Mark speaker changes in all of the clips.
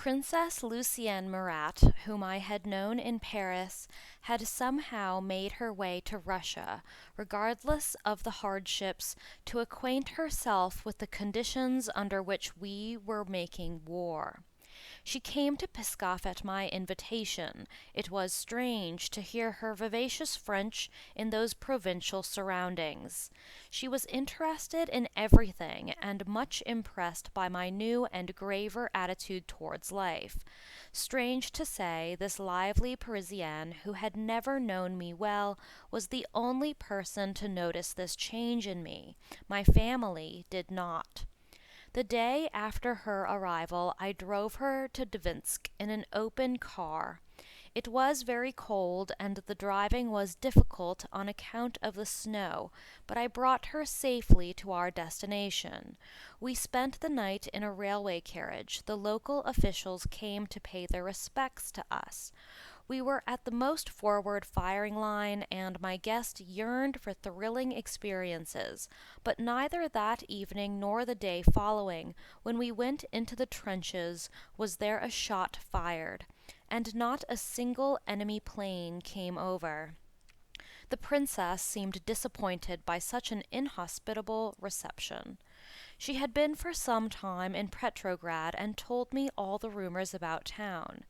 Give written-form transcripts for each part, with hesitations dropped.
Speaker 1: Princess Lucienne Murat, whom I had known in Paris, had somehow made her way to Russia, regardless of the hardships, to acquaint herself with the conditions under which we were making war. She came to Pskov at my invitation. It was strange to hear her vivacious French in those provincial surroundings. She was interested in everything and much impressed by my new and graver attitude towards life. Strange to say, this lively Parisienne, who had never known me well, was the only person to notice this change in me. My family did not. The day after her arrival I drove her to Dvinsk in an open car. It was very cold, and the driving was difficult on account of the snow, but I brought her safely to our destination. We spent the night in a railway carriage. The local officials came to pay their respects to us. We were at the most forward firing line, and my guest yearned for thrilling experiences, but neither that evening nor the day following, when we went into the trenches, was there a shot fired, and not a single enemy plane came over. The princess seemed disappointed by such an inhospitable reception. She had been for some time in Petrograd and told me all the rumors about town.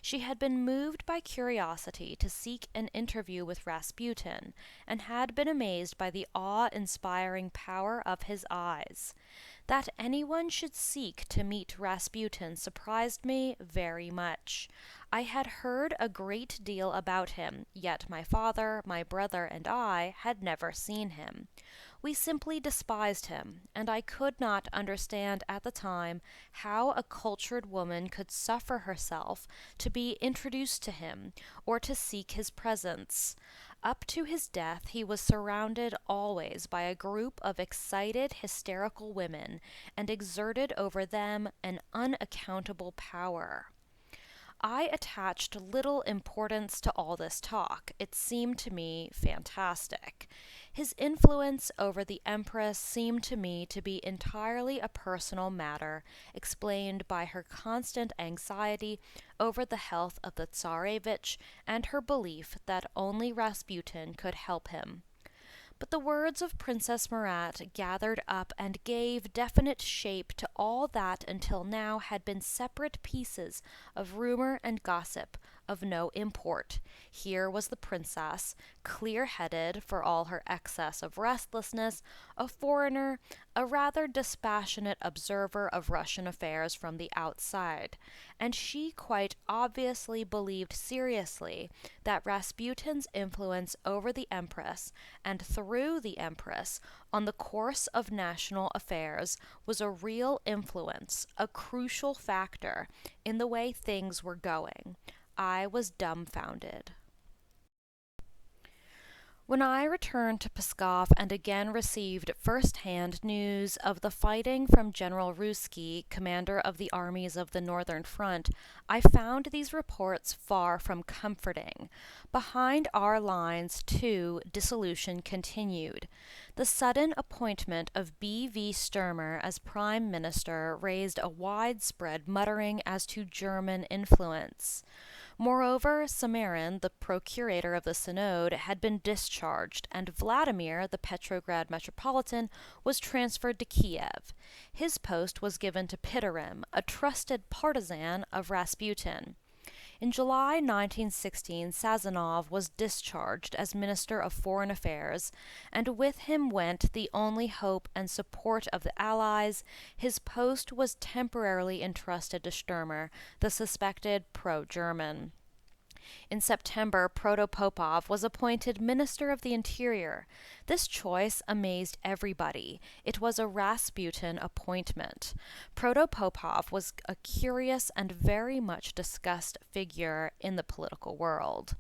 Speaker 1: She had been moved by curiosity to seek an interview with Rasputin, and had been amazed by the awe-inspiring power of his eyes. That anyone should seek to meet Rasputin surprised me very much. I had heard a great deal about him, yet my father, my brother, and I had never seen him. We simply despised him, and I could not understand at the time how a cultured woman could suffer herself to be introduced to him, or to seek his presence. Up to his death he was surrounded always by a group of excited, hysterical women, and exerted over them an unaccountable power. I attached little importance to all this talk. It seemed to me fantastic. His influence over the Empress seemed to me to be entirely a personal matter, explained by her constant anxiety over the health of the Tsarevich and her belief that only Rasputin could help him. But the words of Princess Murat gathered up and gave definite shape to all that until now had been separate pieces of rumor and gossip of no import. Here was the princess, clear-headed for all her excess of restlessness, a foreigner, a rather dispassionate observer of Russian affairs from the outside, and she quite obviously believed seriously that Rasputin's influence over the Empress, and through the Empress, on the course of national affairs was a real influence, a crucial factor in the way things were going. I was dumbfounded. When I returned to Pskov and again received first-hand news of the fighting from General Ruzsky, commander of the armies of the Northern Front, I found these reports far from comforting. Behind our lines, too, dissolution continued. The sudden appointment of B.V. Sturmer as Prime Minister raised a widespread muttering as to German influence. Moreover, Samarin, the procurator of the synod, had been discharged, and Vladimir, the Petrograd metropolitan, was transferred to Kiev. His post was given to Pidarim, a trusted partisan of Rasputin. In July 1916, Sazonov was discharged as Minister of Foreign Affairs, and with him went the only hope and support of the Allies. His post was temporarily entrusted to Sturmer, the suspected pro-German. In September, Protopopov was appointed Minister of the Interior. This choice amazed everybody. It was a Rasputin appointment. Protopopov was a curious and very much discussed figure in the political world.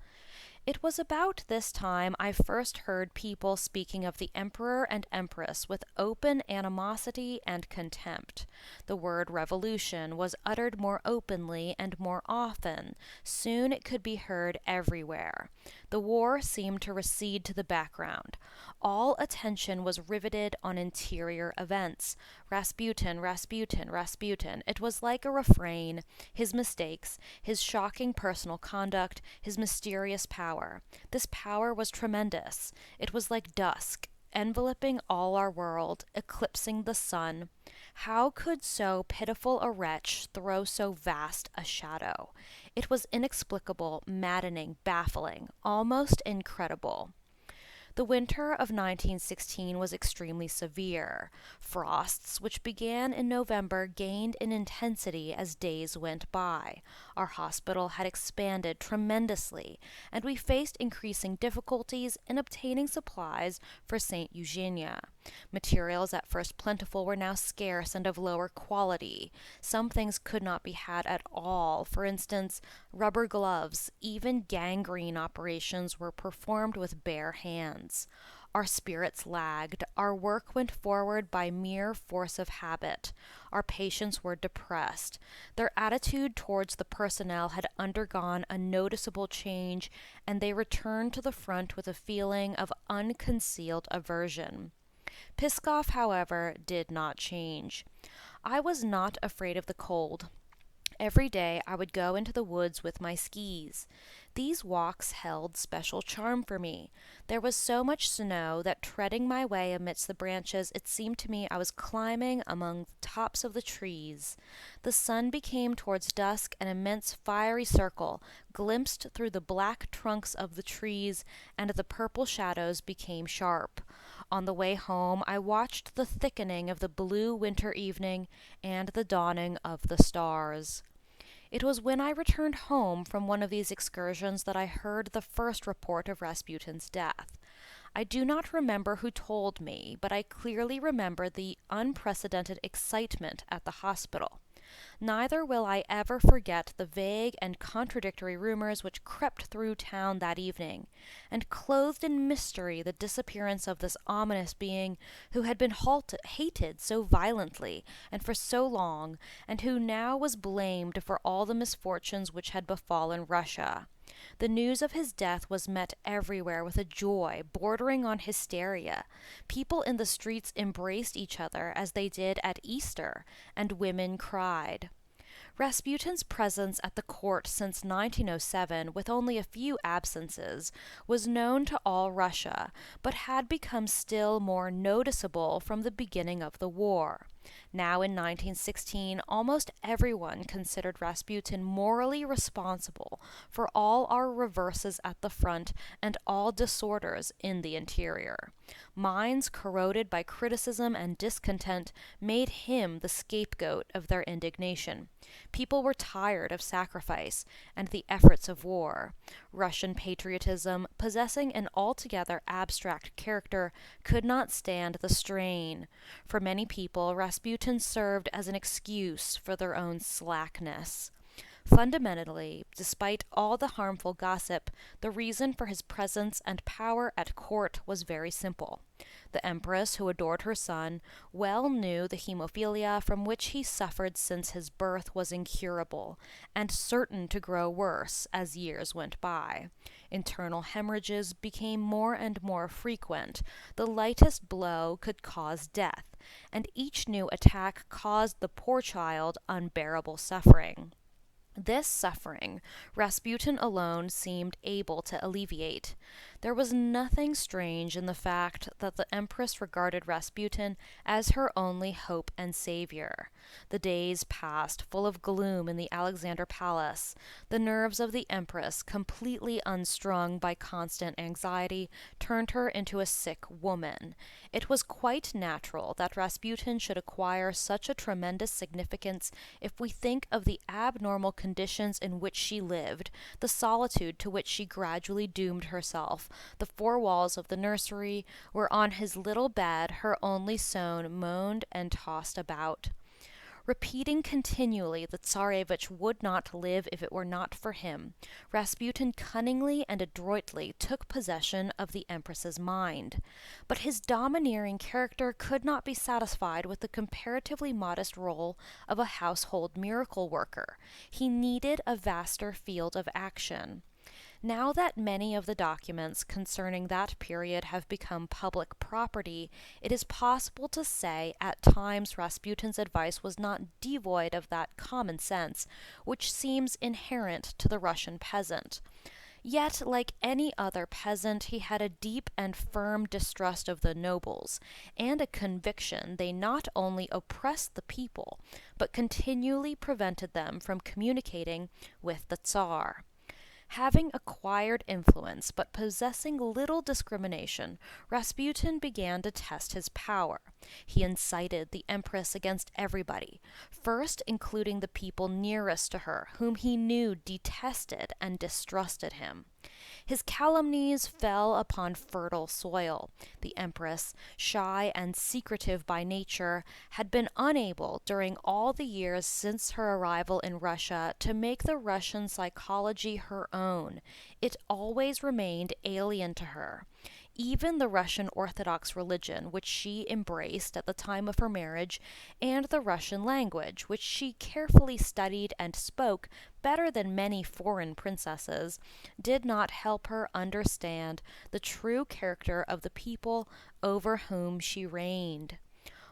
Speaker 1: It was about this time I first heard people speaking of the Emperor and Empress with open animosity and contempt. The word revolution was uttered more openly and more often. Soon it could be heard everywhere. The war seemed to recede to the background. All attention was riveted on interior events. Rasputin, Rasputin, Rasputin. It was like a refrain. His mistakes, his shocking personal conduct, his mysterious power. This power was tremendous. It was like dusk, enveloping all our world, eclipsing the sun. How could so pitiful a wretch throw so vast a shadow? It was inexplicable, maddening, baffling, almost incredible. The winter of 1916 was extremely severe. Frosts, which began in November, gained in intensity as days went by. Our hospital had expanded tremendously, and we faced increasing difficulties in obtaining supplies for St. Eugenia. Materials at first plentiful were now scarce and of lower quality. Some things could not be had at all. For instance, rubber gloves. Even gangrene operations were performed with bare hands. Our spirits lagged. Our work went forward by mere force of habit. Our patients were depressed. Their attitude towards the personnel had undergone a noticeable change, and they returned to the front with a feeling of unconcealed aversion. Pskov, however, did not change. I was not afraid of the cold. Every day I would go into the woods with my skis. These walks held special charm for me. There was so much snow that treading my way amidst the branches, it seemed to me I was climbing among the tops of the trees. The sun became towards dusk an immense fiery circle, glimpsed through the black trunks of the trees, and the purple shadows became sharp. On the way home I watched the thickening of the blue winter evening and the dawning of the stars. It was when I returned home from one of these excursions that I heard the first report of Rasputin's death. I do not remember who told me, but I clearly remember the unprecedented excitement at the hospital. Neither will I ever forget the vague and contradictory rumors which crept through town that evening, and clothed in mystery the disappearance of this ominous being who had been hated so violently and for so long, and who now was blamed for all the misfortunes which had befallen Russia. The news of his death was met everywhere with a joy bordering on hysteria. People in the streets embraced each other as they did at Easter, and women cried. Rasputin's presence at the court since 1907, with only a few absences, was known to all Russia, but had become still more noticeable from the beginning of the war. Now in 1916, almost everyone considered Rasputin morally responsible for all our reverses at the front and all disorders in the interior. Minds corroded by criticism and discontent made him the scapegoat of their indignation. People were tired of sacrifice and the efforts of war. Russian patriotism, possessing an altogether abstract character, could not stand the strain. For many people, Rasputin served as an excuse for their own slackness. Fundamentally, despite all the harmful gossip, the reason for his presence and power at court was very simple. The empress, who adored her son, well knew the hemophilia from which he suffered since his birth was incurable, and certain to grow worse as years went by. Internal hemorrhages became more and more frequent. The lightest blow could cause death, and each new attack caused the poor child unbearable suffering. This suffering Rasputin alone seemed able to alleviate. There was nothing strange in the fact that the empress regarded Rasputin as her only hope and savior. The days passed full of gloom in the Alexander Palace. The nerves of the empress, completely unstrung by constant anxiety, turned her into a sick woman. It was quite natural that Rasputin should acquire such a tremendous significance if we think of the abnormal conditions in which she lived, the solitude to which she gradually doomed herself, the four walls of the nursery, where on his little bed her only son moaned and tossed about. Repeating continually that Tsarevich would not live if it were not for him, Rasputin cunningly and adroitly took possession of the empress's mind. But his domineering character could not be satisfied with the comparatively modest role of a household miracle worker. He needed a vaster field of action. Now that many of the documents concerning that period have become public property, it is possible to say at times Rasputin's advice was not devoid of that common sense which seems inherent to the Russian peasant. Yet, like any other peasant, he had a deep and firm distrust of the nobles, and a conviction they not only oppressed the people, but continually prevented them from communicating with the Tsar. Having acquired influence, but possessing little discrimination, Rasputin began to test his power. He incited the empress against everybody, first including the people nearest to her, whom he knew detested and distrusted him. His calumnies fell upon fertile soil. The empress, shy and secretive by nature, had been unable during all the years since her arrival in Russia to make the Russian psychology her own. It always remained alien to her. Even the Russian Orthodox religion, which she embraced at the time of her marriage, and the Russian language, which she carefully studied and spoke better than many foreign princesses, did not help her understand the true character of the people over whom she reigned.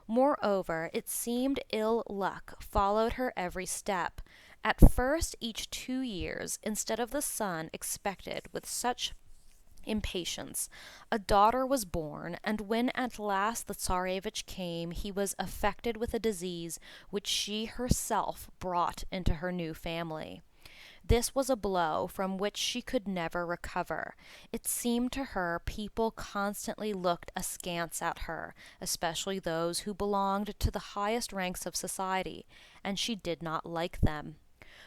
Speaker 1: Moreover, it seemed ill luck followed her every step. At first, each 2 years, instead of the son expected with such impatience, a daughter was born, and when at last the Tsarevich came, he was affected with a disease which she herself brought into her new family. This was a blow from which she could never recover. It seemed to her people constantly looked askance at her, especially those who belonged to the highest ranks of society, and she did not like them.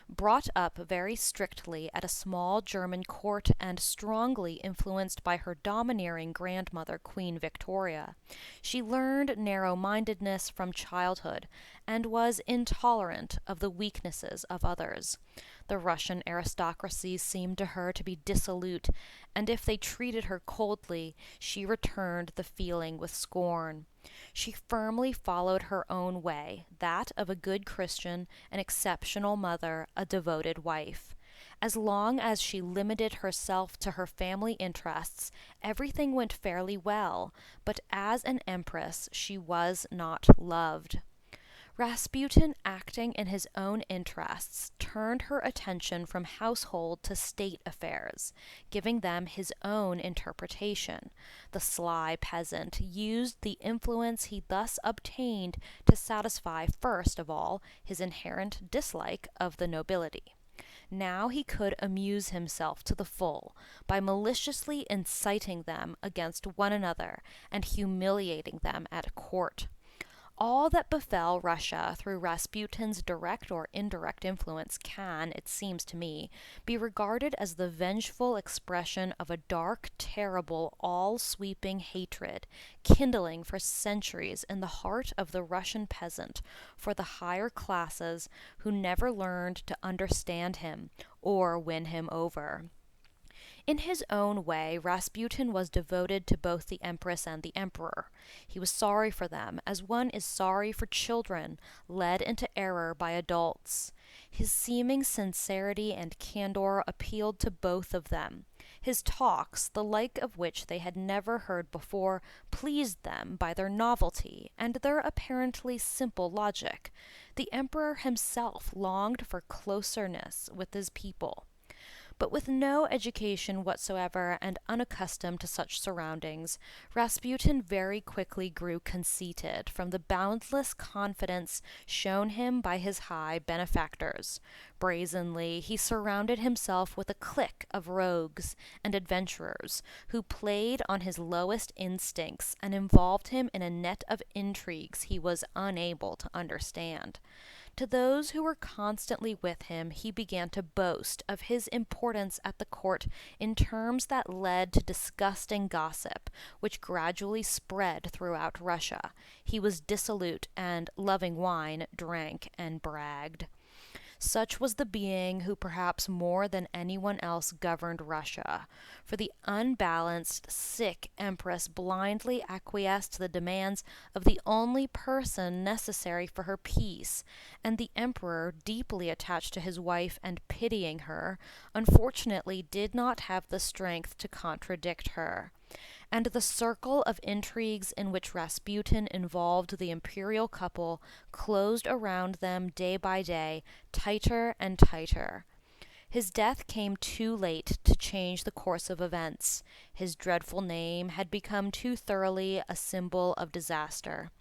Speaker 1: Brought up very strictly at a small German court and strongly influenced by her domineering grandmother, Queen Victoria, she learned narrow-mindedness from childhood and was intolerant of the weaknesses of others. The Russian aristocracy seemed to her to be dissolute, and if they treated her coldly, she returned the feeling with scorn. She firmly followed her own way, that of a good Christian, an exceptional mother, a devoted wife. As long as she limited herself to her family interests, everything went fairly well, but as an empress she was not loved. Rasputin, acting in his own interests, turned her attention from household to state affairs, giving them his own interpretation. The sly peasant used the influence he thus obtained to satisfy, first of all, his inherent dislike of the nobility. Now he could amuse himself to the full by maliciously inciting them against one another and humiliating them at court. All that befell Russia through Rasputin's direct or indirect influence can, it seems to me, be regarded as the vengeful expression of a dark, terrible, all-sweeping hatred, kindling for centuries in the heart of the Russian peasant for the higher classes who never learned to understand him or win him over. In his own way, Rasputin was devoted to both the empress and the emperor. He was sorry for them, as one is sorry for children led into error by adults. His seeming sincerity and candor appealed to both of them. His talks, the like of which they had never heard before, pleased them by their novelty and their apparently simple logic. The emperor himself longed for closeness with his people. But with no education whatsoever and unaccustomed to such surroundings, Rasputin very quickly grew conceited from the boundless confidence shown him by his high benefactors. Brazenly, he surrounded himself with a clique of rogues and adventurers who played on his lowest instincts and involved him in a net of intrigues he was unable to understand. To those who were constantly with him, he began to boast of his importance at the court in terms that led to disgusting gossip, which gradually spread throughout Russia. He was dissolute and, loving wine, drank and bragged. Such was the being who perhaps more than anyone else governed Russia, for the unbalanced, sick empress blindly acquiesced to the demands of the only person necessary for her peace, and the emperor, deeply attached to his wife and pitying her, unfortunately did not have the strength to contradict her. And the circle of intrigues in which Rasputin involved the imperial couple closed around them day by day, tighter and tighter. His death came too late to change the course of events. His dreadful name had become too thoroughly a symbol of disaster.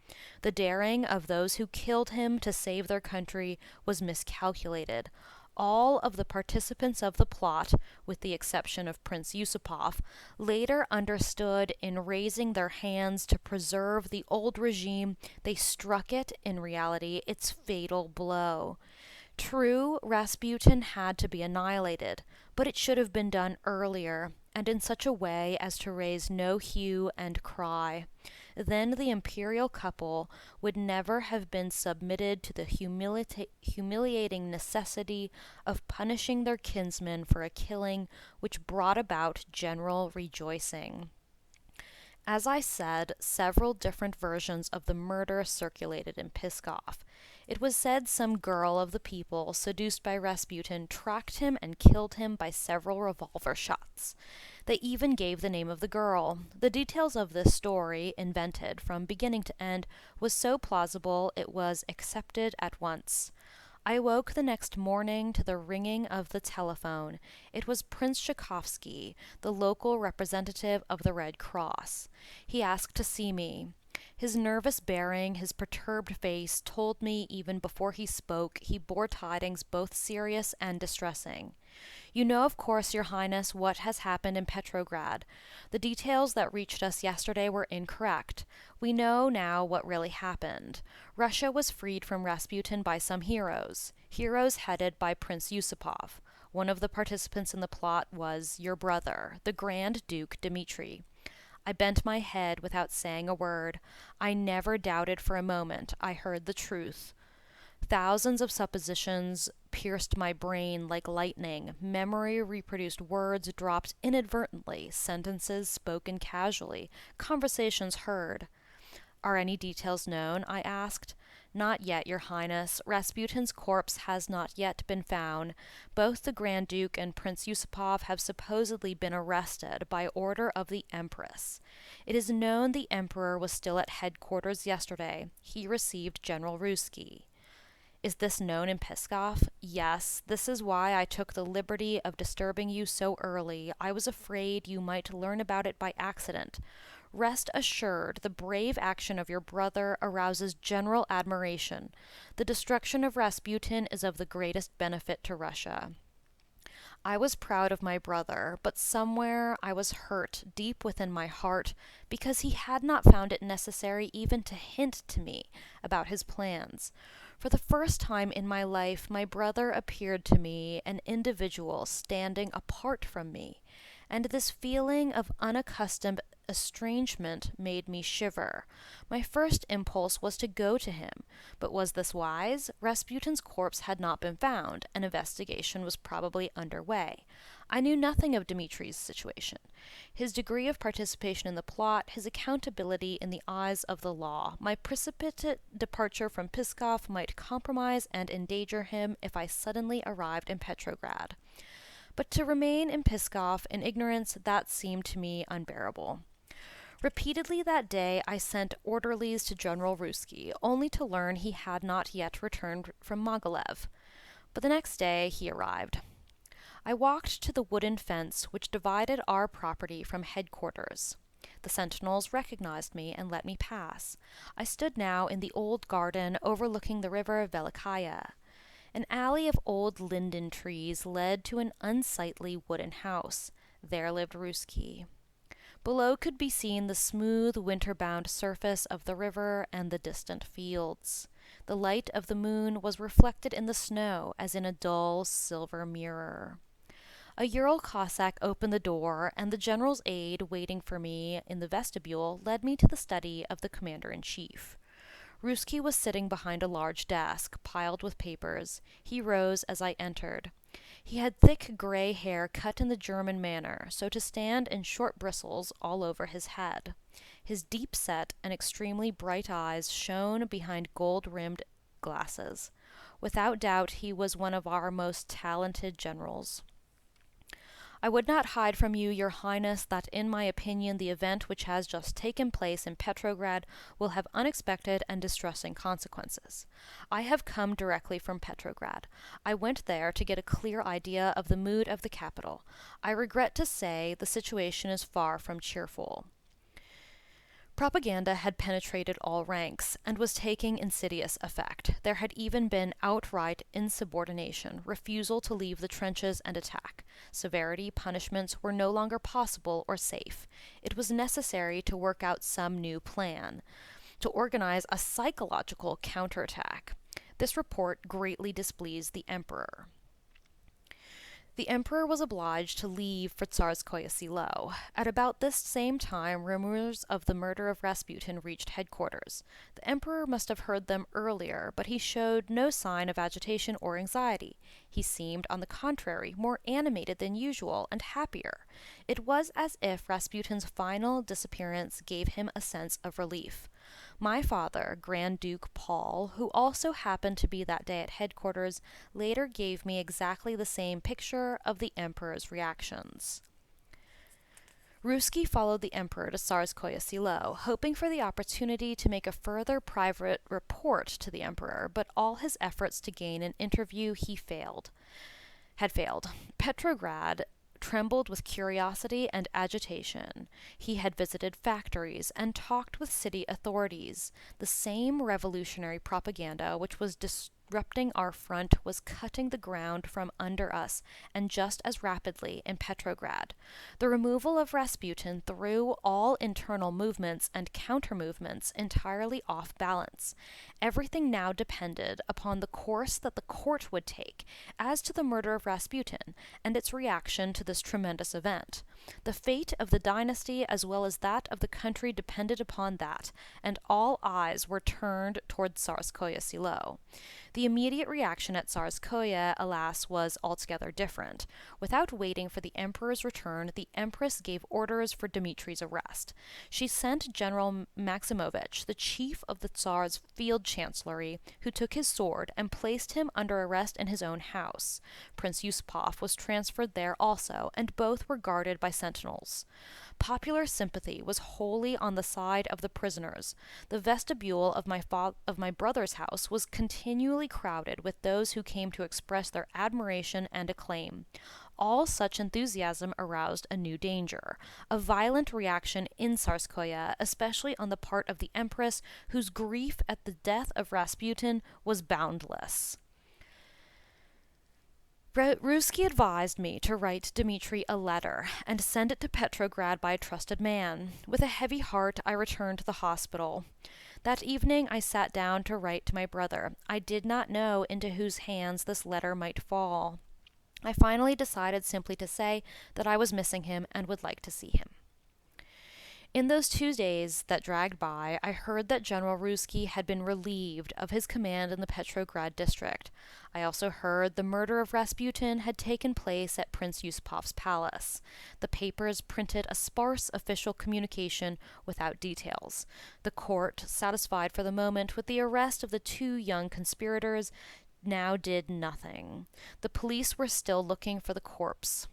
Speaker 1: The daring of those who killed him to save their country was miscalculated. All of the participants of the plot, with the exception of Prince Yusupov, later understood in raising their hands to preserve the old regime, they struck it, in reality, its fatal blow. True, Rasputin had to be annihilated, but it should have been done earlier, and in such a way as to raise no hue and cry. Then the imperial couple would never have been submitted to the humiliating necessity of punishing their kinsman for a killing which brought about general rejoicing. As I said, several different versions of the murder circulated in Pskov. It was said some girl of the people, seduced by Rasputin, tracked him and killed him by several revolver shots. They even gave the name of the girl. The details of this story, invented from beginning to end, was so plausible it was accepted at once. I awoke the next morning to the ringing of the telephone. It was Prince Tchaikovsky, the local representative of the Red Cross. He asked to see me. His nervous bearing, his perturbed face, told me even before he spoke he bore tidings both serious and distressing. You know, of course, Your Highness, what has happened in Petrograd. The details that reached us yesterday were incorrect. We know now what really happened. Russia was freed from Rasputin by some heroes headed by Prince Yusupov. One of the participants in the plot was your brother, the Grand Duke Dmitri. I bent my head without saying a word. I never doubted for a moment I heard the truth. Thousands of suppositions pierced my brain like lightning. Memory reproduced words dropped inadvertently, sentences spoken casually, conversations heard. Are any details known? I asked. Not yet, Your Highness. Rasputin's corpse has not yet been found. Both the Grand Duke and Prince Yusupov have supposedly been arrested by order of the Empress. It is known the Emperor was still at headquarters yesterday. He received General Ruzsky. Is this known in Pskov? Yes. This is why I took the liberty of disturbing you so early. I was afraid you might learn about it by accident. Rest assured, the brave action of your brother arouses general admiration. The destruction of Rasputin is of the greatest benefit to Russia. I was proud of my brother, but somewhere I was hurt deep within my heart because he had not found it necessary even to hint to me about his plans. For the first time in my life, my brother appeared to me an individual standing apart from me, and this feeling of unaccustomed estrangement made me shiver. My first impulse was to go to him, but was this wise? Rasputin's corpse had not been found. An investigation was probably underway. I knew nothing of Dmitri's situation, his degree of participation in the plot, his accountability in the eyes of the law. My precipitate departure from Pskov might compromise and endanger him if I suddenly arrived in Petrograd. But to remain in Pskov in ignorance, that seemed to me unbearable. Repeatedly that day I sent orderlies to General Ruzsky, only to learn he had not yet returned from Mogilev. But the next day he arrived. I walked to the wooden fence which divided our property from headquarters. The sentinels recognized me and let me pass. I stood now in the old garden overlooking the river Velikaya. An alley of old linden trees led to an unsightly wooden house. There lived Ruzsky. Below could be seen the smooth, winter-bound surface of the river and the distant fields. The light of the moon was reflected in the snow as in a dull silver mirror. A Ural Cossack opened the door, and the general's aide, waiting for me in the vestibule, led me to the study of the commander-in-chief. Ruzsky was sitting behind a large desk, piled with papers. He rose as I entered. He had thick gray hair cut in the German manner, so to stand in short bristles all over his head. His deep-set and extremely bright eyes shone behind gold-rimmed glasses. Without doubt, he was one of our most talented generals. I would not hide from you, your highness, that in my opinion the event which has just taken place in Petrograd will have unexpected and distressing consequences. I have come directly from Petrograd. I went there to get a clear idea of the mood of the capital. I regret to say the situation is far from cheerful. Propaganda had penetrated all ranks and was taking insidious effect. There had even been outright insubordination, refusal to leave the trenches and attack. Severity, punishments were no longer possible or safe. It was necessary to work out some new plan, to organize a psychological counterattack. This report greatly displeased the emperor. The emperor was obliged to leave for Tsarskoye Selo. At about this same time, rumors of the murder of Rasputin reached headquarters. The emperor must have heard them earlier, but he showed no sign of agitation or anxiety. He seemed, on the contrary, more animated than usual and happier. It was as if Rasputin's final disappearance gave him a sense of relief. My father, Grand Duke Paul, who also happened to be that day at headquarters, later gave me exactly the same picture of the emperor's reactions. Ruzsky followed the emperor to Tsarskoye Selo, hoping for the opportunity to make a further private report to the emperor, but all his efforts to gain an interview had failed. Petrograd trembled with curiosity and agitation. He had visited factories and talked with city authorities. The same revolutionary propaganda which was disrupting our front was cutting the ground from under us, and just as rapidly in Petrograd. The removal of Rasputin threw all internal movements and counter-movements entirely off balance. Everything now depended upon the course that the court would take as to the murder of Rasputin and its reaction to this tremendous event. The fate of the dynasty as well as that of the country depended upon that, and all eyes were turned toward Tsarskoye Selo. The immediate reaction at Tsarskoye, alas, was altogether different. Without waiting for the emperor's return, the empress gave orders for Dmitri's arrest. She sent General Maximovich, the chief of the Tsar's field chancellery, who took his sword and placed him under arrest in his own house. Prince Yusupov was transferred there also, and both were guarded by sentinels. Popular sympathy was wholly on the side of the prisoners. The vestibule of my brother's house was continually crowded with those who came to express their admiration and acclaim. All such enthusiasm aroused a new danger, a violent reaction in Tsarskoye, especially on the part of the empress, whose grief at the death of Rasputin was boundless. Ruzsky advised me to write Dmitri a letter and send it to Petrograd by a trusted man. With a heavy heart, I returned to the hospital. That evening I sat down to write to my brother. I did not know into whose hands this letter might fall. I finally decided simply to say that I was missing him and would like to see him. In those 2 days that dragged by, I heard that General Ruzsky had been relieved of his command in the Petrograd district. I also heard the murder of Rasputin had taken place at Prince Yusupov's palace. The papers printed a sparse official communication without details. The court, satisfied for the moment with the arrest of the 2 young conspirators, now did nothing. The police were still looking for the corpse.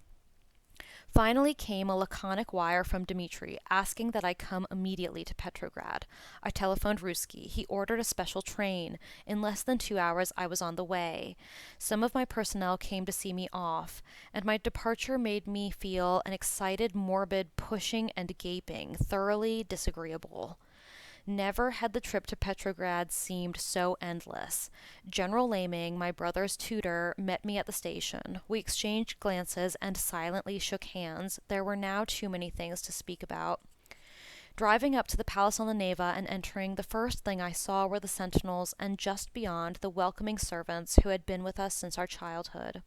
Speaker 1: Finally came a laconic wire from Dmitri, asking that I come immediately to Petrograd. I telephoned Ruzsky. He ordered a special train. In less than 2 hours I was on the way. Some of my personnel came to see me off, and my departure made me feel an excited, morbid pushing and gaping, thoroughly disagreeable. Never had the trip to Petrograd seemed so endless. General Laming, my brother's tutor, met me at the station. We exchanged glances and silently shook hands. There were now too many things to speak about. Driving up to the palace on the Neva and entering, the first thing I saw were the sentinels, and just beyond, the welcoming servants who had been with us since our childhood.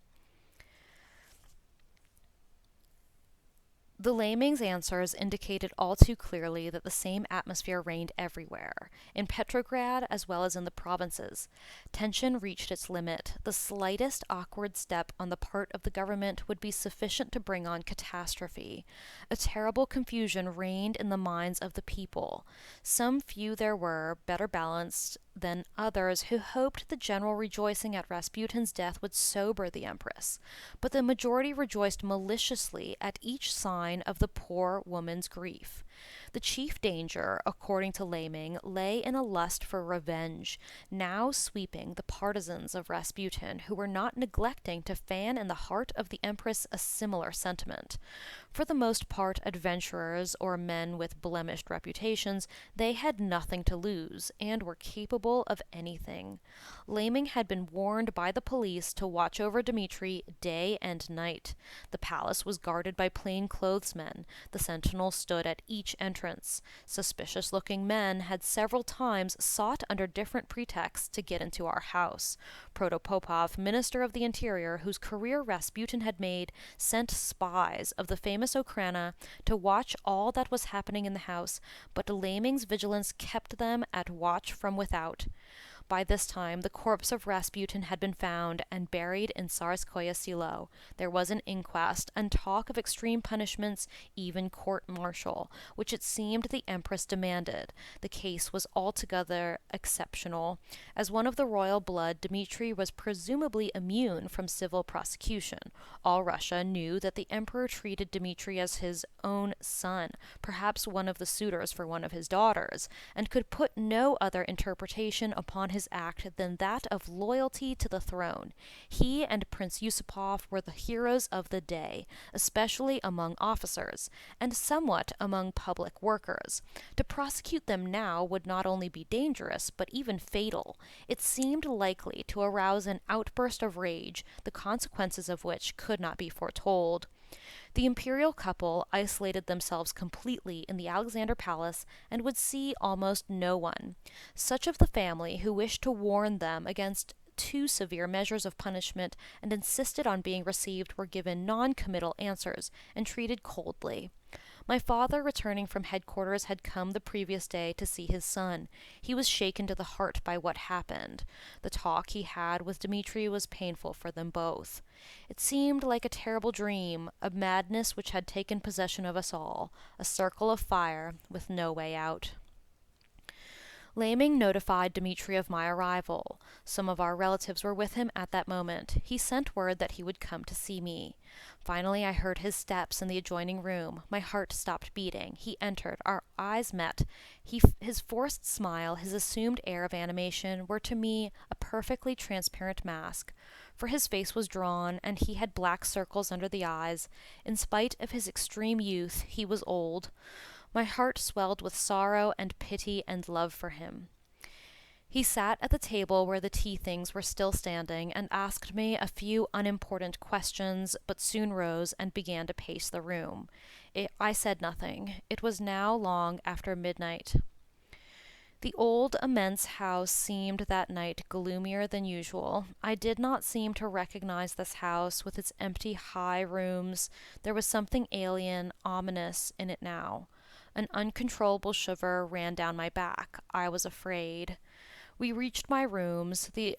Speaker 1: The Laming's answers indicated all too clearly that the same atmosphere reigned everywhere, in Petrograd as well as in the provinces. Tension reached its limit. The slightest awkward step on the part of the government would be sufficient to bring on catastrophe. A terrible confusion reigned in the minds of the people. Some few there were, better balanced than others, who hoped the general rejoicing at Rasputin's death would sober the Empress, but the majority rejoiced maliciously at each sign of the poor woman's grief. The chief danger, according to Laming, lay in a lust for revenge, now sweeping the partisans of Rasputin, who were not neglecting to fan in the heart of the Empress a similar sentiment. For the most part adventurers or men with blemished reputations, they had nothing to lose, and were capable of anything. Laming had been warned by the police to watch over Dmitri day and night. The palace was guarded by plain-clothes-men. The sentinels stood at each entrance. Suspicious-looking men had several times sought under different pretexts to get into our house. Protopopov, Minister of the Interior, whose career Rasputin had made, sent spies of the famous Okhrana to watch all that was happening in the house, but Laming's vigilance kept them at watch from without. By this time the corpse of Rasputin had been found and buried in Tsarskoye Selo. There was an inquest, and talk of extreme punishments, even court-martial, which it seemed the Empress demanded. The case was altogether exceptional. As one of the royal blood, Dmitri was presumably immune from civil prosecution. All Russia knew that the Emperor treated Dmitri as his own son, perhaps one of the suitors for one of his daughters, and could put no other interpretation upon his act than that of loyalty to the throne. He and Prince Yusupov were the heroes of the day, especially among officers, and somewhat among public workers. To prosecute them now would not only be dangerous, but even fatal. It seemed likely to arouse an outburst of rage, the consequences of which could not be foretold. The imperial couple isolated themselves completely in the Alexander Palace and would see almost no one. Such of the family who wished to warn them against too severe measures of punishment and insisted on being received were given non-committal answers and treated coldly. My father, returning from headquarters, had come the previous day to see his son. He was shaken to the heart by what happened. The talk he had with Dmitri was painful for them both. It seemed like a terrible dream, a madness which had taken possession of us all, a circle of fire with no way out. Laming notified Dmitri of my arrival. Some of our relatives were with him at that moment. He sent word that he would come to see me. Finally, I heard his steps in the adjoining room. My heart stopped beating. He entered. Our eyes met. His forced smile, his assumed air of animation, were to me a perfectly transparent mask. For his face was drawn, and he had black circles under the eyes. In spite of his extreme youth, he was old. My heart swelled with sorrow and pity and love for him. He sat at the table where the tea things were still standing and asked me a few unimportant questions, but soon rose and began to pace the room. I said nothing. It was now long after midnight. The old, immense house seemed that night gloomier than usual. I did not seem to recognize this house, with its empty high rooms. There was something alien, ominous in it now. An uncontrollable shiver ran down my back. I was afraid. We reached my rooms. The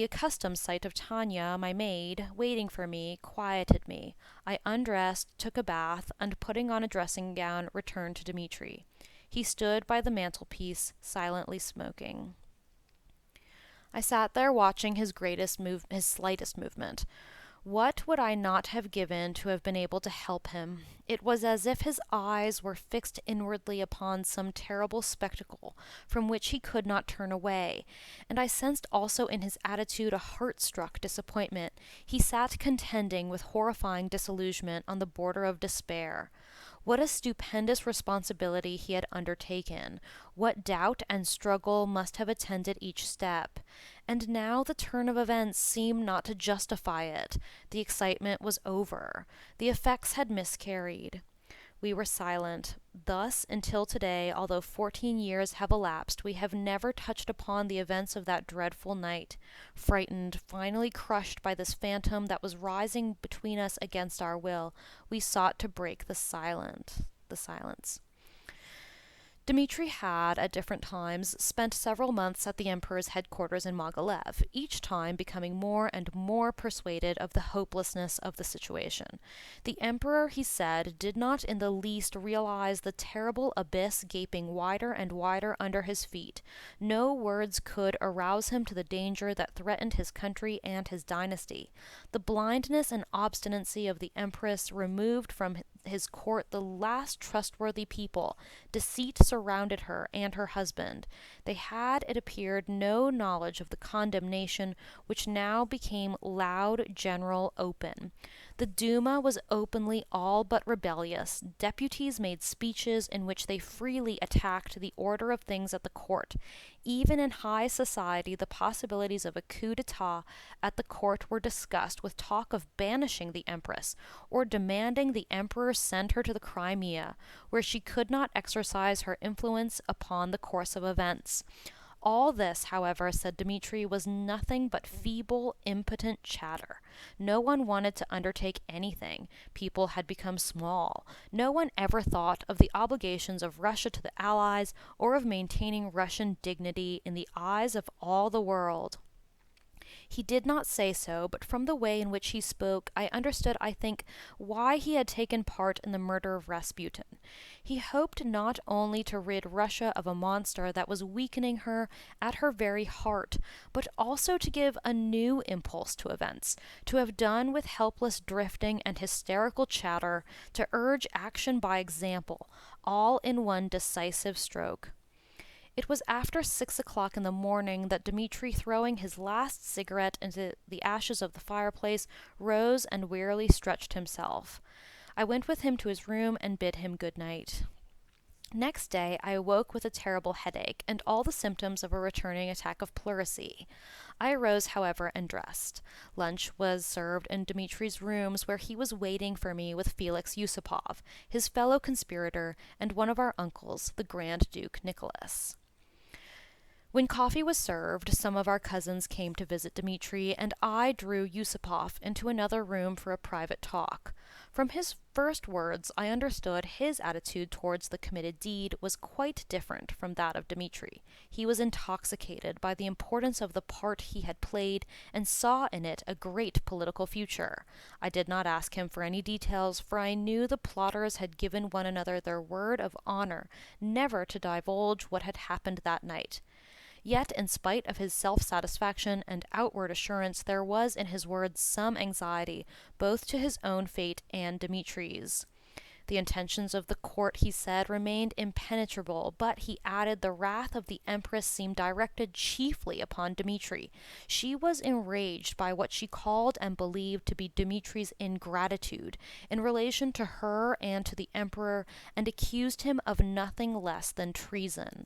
Speaker 1: accustomed sight of Tanya, my maid, waiting for me, quieted me. I undressed, took a bath, and putting on a dressing gown, returned to Dmitri. He stood by the mantelpiece, silently smoking. I sat there watching his slightest movement. What would I not have given to have been able to help him? It was as if his eyes were fixed inwardly upon some terrible spectacle from which he could not turn away, and I sensed also in his attitude a heart-struck disappointment. He sat contending with horrifying disillusionment on the border of despair. What a stupendous responsibility he had undertaken! What doubt and struggle must have attended each step! And now the turn of events seemed not to justify it. The excitement was over. The effects had miscarried. We were silent. Thus, until today, although 14 years have elapsed, we have never touched upon the events of that dreadful night. Frightened, finally crushed by this phantom that was rising between us against our will, we sought to break the silence. Dmitri had, at different times, spent several months at the Emperor's headquarters in Mogilev, each time becoming more and more persuaded of the hopelessness of the situation. The Emperor, he said, did not in the least realize the terrible abyss gaping wider and wider under his feet. No words could arouse him to the danger that threatened his country and his dynasty. The blindness and obstinacy of the Empress removed from his court the last trustworthy people. Deceit surrounded her and her husband. They had, it appeared, no knowledge of the condemnation which now became loud, general, open. The Duma was openly all but rebellious. Deputies made speeches in which they freely attacked the order of things at the court. Even in high society, the possibilities of a coup d'etat at the court were discussed, with talk of banishing the Empress, or demanding the Emperor send her to the Crimea, where she could not exercise her influence upon the course of events. All this, however, said Dmitri, was nothing but feeble, impotent chatter. No one wanted to undertake anything. People had become small. No one ever thought of the obligations of Russia to the Allies, or of maintaining Russian dignity in the eyes of all the world. He did not say so, but from the way in which he spoke, I understood, I think, why he had taken part in the murder of Rasputin. He hoped not only to rid Russia of a monster that was weakening her at her very heart, but also to give a new impulse to events, to have done with helpless drifting and hysterical chatter, to urge action by example, all in one decisive stroke. It was after 6 o'clock in the morning that Dmitri, throwing his last cigarette into the ashes of the fireplace, rose and wearily stretched himself. I went with him to his room and bid him good night. Next day I awoke with a terrible headache and all the symptoms of a returning attack of pleurisy. I arose, however, and dressed. Lunch was served in Dmitri's rooms, where he was waiting for me with Felix Yusupov, his fellow conspirator, and one of our uncles, the Grand Duke Nicholas. When coffee was served, some of our cousins came to visit Dmitri, and I drew Yusupov into another room for a private talk. From his first words, I understood his attitude towards the committed deed was quite different from that of Dmitri. He was intoxicated by the importance of the part he had played, and saw in it a great political future. I did not ask him for any details, for I knew the plotters had given one another their word of honor never to divulge what had happened that night. Yet, in spite of his self-satisfaction and outward assurance, there was in his words some anxiety, both to his own fate and Dmitri's. The intentions of the court, he said, remained impenetrable, but, he added, the wrath of the Empress seemed directed chiefly upon Dmitri. She was enraged by what she called and believed to be Dmitri's ingratitude in relation to her and to the Emperor, and accused him of nothing less than treason.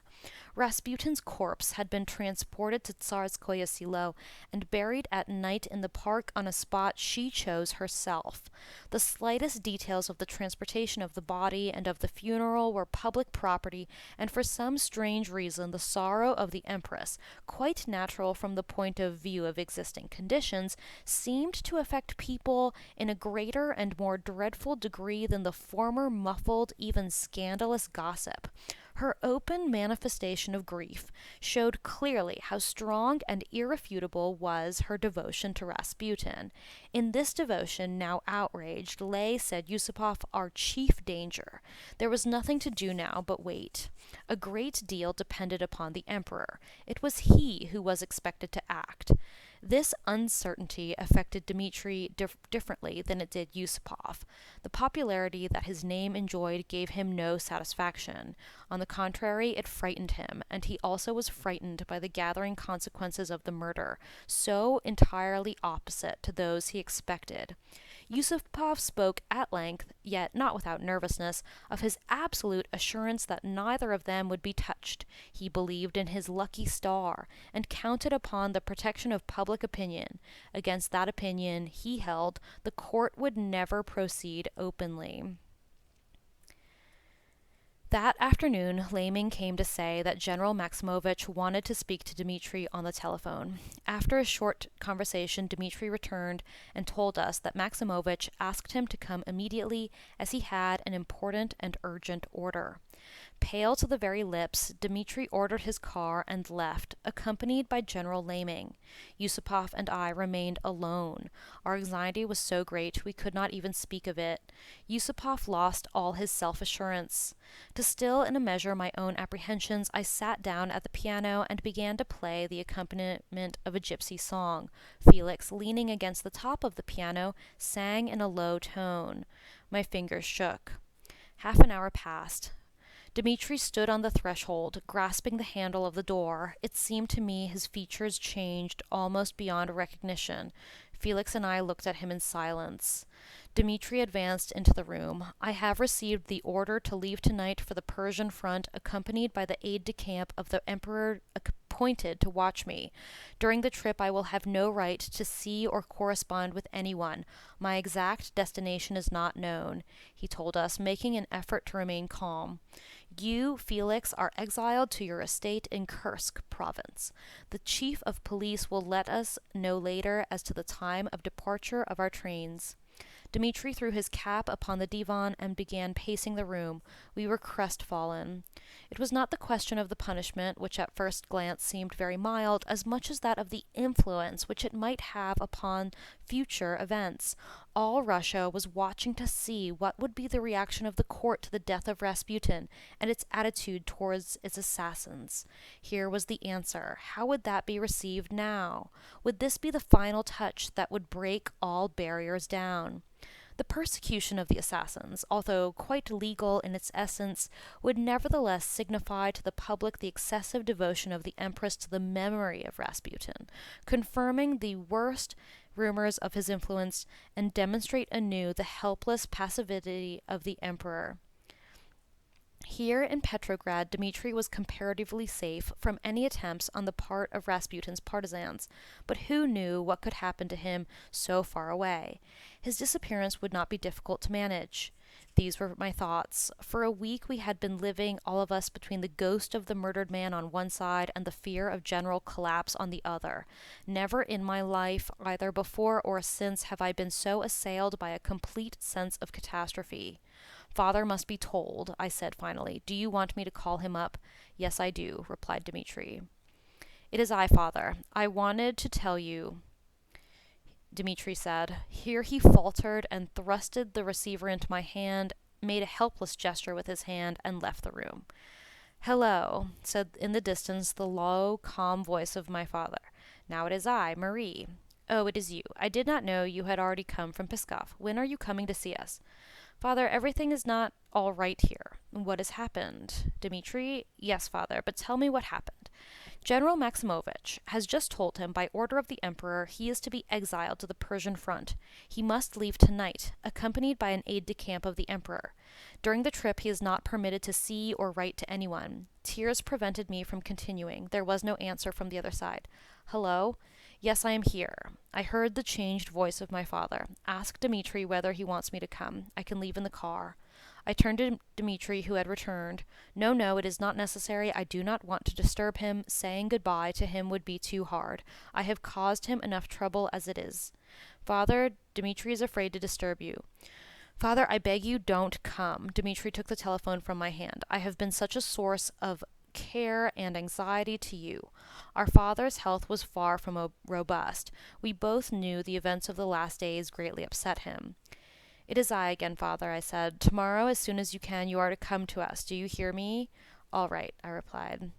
Speaker 1: Rasputin's corpse had been transported to Tsarskoye Selo and buried at night in the park on a spot she chose herself. The slightest details of the transportation of the body and of the funeral were public property, and for some strange reason the sorrow of the Empress, quite natural from the point of view of existing conditions, seemed to affect people in a greater and more dreadful degree than the former muffled, even scandalous gossip. Her open manifestation of grief showed clearly how strong and irrefutable was her devotion to Rasputin. In this devotion, now outraged, lay, said Yusupov, our chief danger. There was nothing to do now but wait. A great deal depended upon the Emperor. It was he who was expected to act. This uncertainty affected Dmitri differently than it did Yusupov. The popularity that his name enjoyed gave him no satisfaction. On the contrary, it frightened him, and he also was frightened by the gathering consequences of the murder, so entirely opposite to those he expected. Yusupov spoke at length, yet not without nervousness, of his absolute assurance that neither of them would be touched. He believed in his lucky star, and counted upon the protection of public opinion. Against that opinion, he held, the court would never proceed openly. That afternoon, Laming came to say that General Maximovich wanted to speak to Dmitri on the telephone. After a short conversation, Dmitri returned and told us that Maximovich asked him to come immediately as he had an important and urgent order. Pale to the very lips, Dmitri ordered his car and left, accompanied by General Laming. Yusupov and I remained alone. Our anxiety was so great we could not even speak of it. Yusupov lost all his self-assurance. To still in a measure my own apprehensions, I sat down at the piano and began to play the accompaniment of a gypsy song. Felix, leaning against the top of the piano, sang in a low tone. My fingers shook. Half an hour passed. Dmitri stood on the threshold, grasping the handle of the door. It seemed to me his features changed almost beyond recognition. Felix and I looked at him in silence. Dmitri advanced into the room. I have received the order to leave tonight for the Persian front, accompanied by the aide-de-camp of the Emperor appointed to watch me. During the trip I will have no right to see or correspond with anyone. My exact destination is not known, he told us, making an effort to remain calm. You, Felix, are exiled to your estate in Kursk province. The chief of police will let us know later as to the time of departure of our trains. Dmitri threw his cap upon the divan and began pacing the room. We were crestfallen. It was not the question of the punishment, which at first glance seemed very mild, as much as that of the influence which it might have upon future events. All Russia was watching to see what would be the reaction of the court to the death of Rasputin, and its attitude towards its assassins. Here was the answer. How would that be received now? Would this be the final touch that would break all barriers down? The persecution of the assassins, although quite legal in its essence, would nevertheless signify to the public the excessive devotion of the Empress to the memory of Rasputin, confirming the worst rumors of his influence, and demonstrate anew the helpless passivity of the Emperor. Here in Petrograd, Dmitri was comparatively safe from any attempts on the part of Rasputin's partisans, but who knew what could happen to him so far away? His disappearance would not be difficult to manage. These were my thoughts. For a week we had been living, all of us, between the ghost of the murdered man on one side and the fear of general collapse on the other. Never in my life, either before or since, have I been so assailed by a complete sense of catastrophe. Father must be told, I said finally. Do you want me to call him up? Yes, I do, replied Dmitri. It is I, Father. I wanted to tell you, Dmitri said. Here he faltered and thrusted the receiver into my hand, made a helpless gesture with his hand, and left the room. Hello, said in the distance the low, calm voice of my father. Now it is I, Marie. Oh, it is you. I did not know you had already come from Pskov. When are you coming to see us? Father, everything is not all right here. What has happened? Dmitri? Yes, Father, but tell me what happened. General Maximovich has just told him, by order of the Emperor, he is to be exiled to the Persian front. He must leave tonight, accompanied by an aide-de-camp of the Emperor. During the trip he is not permitted to see or write to anyone. Tears prevented me from continuing. There was no answer from the other side. Hello? Yes, I am here. I heard the changed voice of my father. Ask Dmitri whether he wants me to come. I can leave in the car. I turned to Dmitri, who had returned. No, no, it is not necessary. I do not want to disturb him. Saying goodbye to him would be too hard. I have caused him enough trouble as it is. Father, Dmitri is afraid to disturb you. Father, I beg you, don't come. Dmitri took the telephone from my hand. I have been such a source of care and anxiety to you. Our father's health was far from robust. We both knew the events of the last days greatly upset him. It is I again, Father, I said. Tomorrow, as soon as you can, you are to come to us. Do you hear me? All right, I replied.